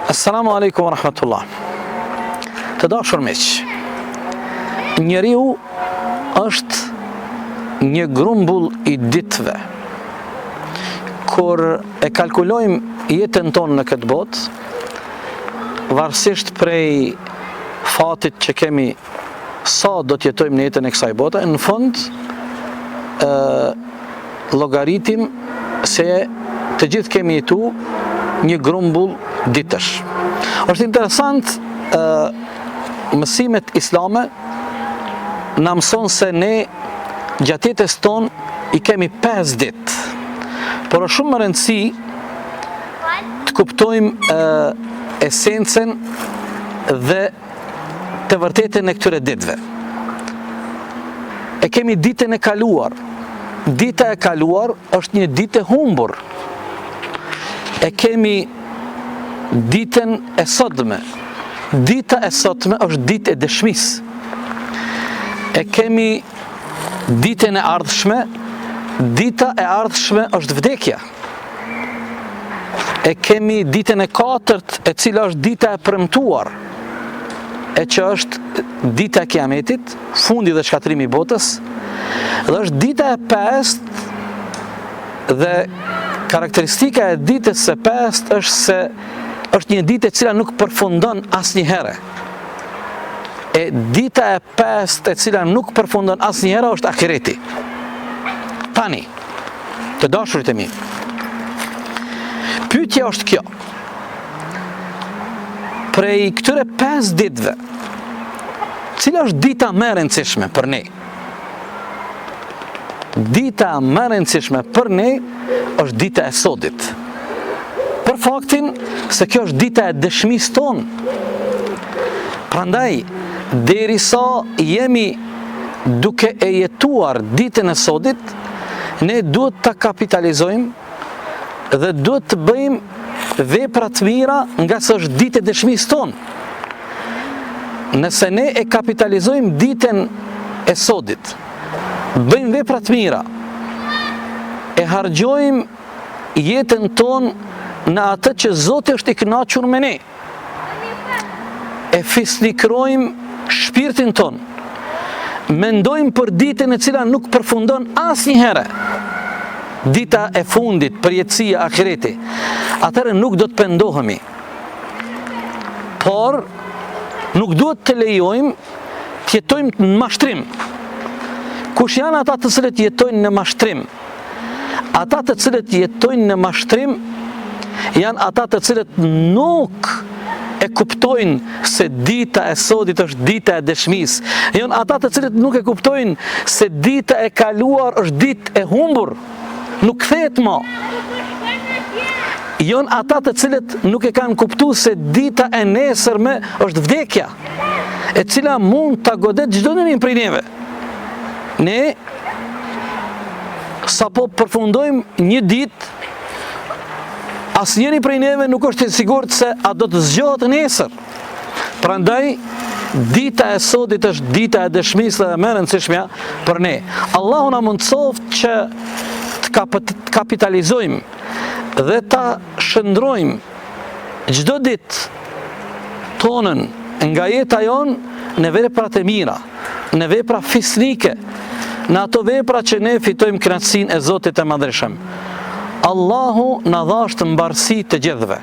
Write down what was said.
Assalamu alaikum wa rahmatullah. Të dashur miq, njeriu është një grumbull i ditëve. Kur e kalkulojmë jetën tonë në këtë botë, varësisht prej fatit që kemi sa do të jetojmë në jetën e kësaj bote, në fund llogaritim se të gjithë kemi jetu një grumbull ditësh. Është interesant, mësimet islame na mëson se ne gjatë jetës tonë i kemi 5 ditë. Por është shumë më rëndësi të kuptojmë esencën dhe të vërtetën e këtyre ditëve. E kemi ditën e kaluar. Dita e kaluar është një ditë e humbur. E kemi ditën e sotme. Dita e sotme është ditë e dëshmisë. E kemi ditën e ardhshme. Dita e ardhshme është vdekja. E kemi ditën e katërt, e cila është dita e premtuar, e që është dita e kiametit, fundi dhe shkatrimi i botës, dhe është dita e pestë, dhe karakteristika e ditës së pestë është se është një ditë e cila nuk përfundon asnjëherë. E dita e pestë e cila nuk përfundon asnjëherë është akireti. Tani, të dashurit e mi, pyetja është kjo: prej këtyre 5 ditëve, cila është dita më e rëndësishme për ne? Dita më e rëndësishme për ne është dita e sodit. Për faktin se kjo është dita e dëshmisë tonë. Prandaj, derisa jemi duke e jetuar ditën e sodit, ne duhet ta kapitalizojmë dhe duhet të bëjmë vepra të mira nga se është ditë e dëshmisë tonë. Nëse ne e kapitalizojmë ditën e sodit, bëjmë vepra të mira, e hargjojmë jetën tonë në atë që Zoti është i kënaqur me ne, e fisnikrojmë shpirtin tonë, mendojmë për ditën e cila nuk përfundon asnjëherë, dita e fundit, përjetësia, akireti, atëherë nuk do të pendohemi. Por nuk duhet të lejojmë të jetojmë në mashtrim. Kush janë ata të cilët jetojnë në mashtrim? Ata të cilët jetojnë në mashtrim janë ata të cilët nuk e kuptojnë se dita e sodit është dita e dëshmisë. Janë ata të cilët nuk e kuptojnë se dita e kaluar është ditë e humbur, nuk kthehet më. Janë ata të cilët nuk e kanë kuptuar se dita e nesërme është vdekja, e cila mund ta godet çdo njeri prej neve. Ne sapo përfundojmë një ditë, asnjëri prej neve nuk është i sigurt se a do të zgjohet nesër. Prandaj, dita e sodit është dita e dëshmisë dhe më e rëndësishmja për ne. Allahu na mundsoft që të kapitalizojmë dhe ta shndrojmë çdo ditë tonën nga jeta jonë në veprat e mira, në vepra fisnike, në ato vepra që ne fitojmë kënaqësinë e Zotit të Madhërisëm. Allahu na dhashtë mbarësi të gjithëve.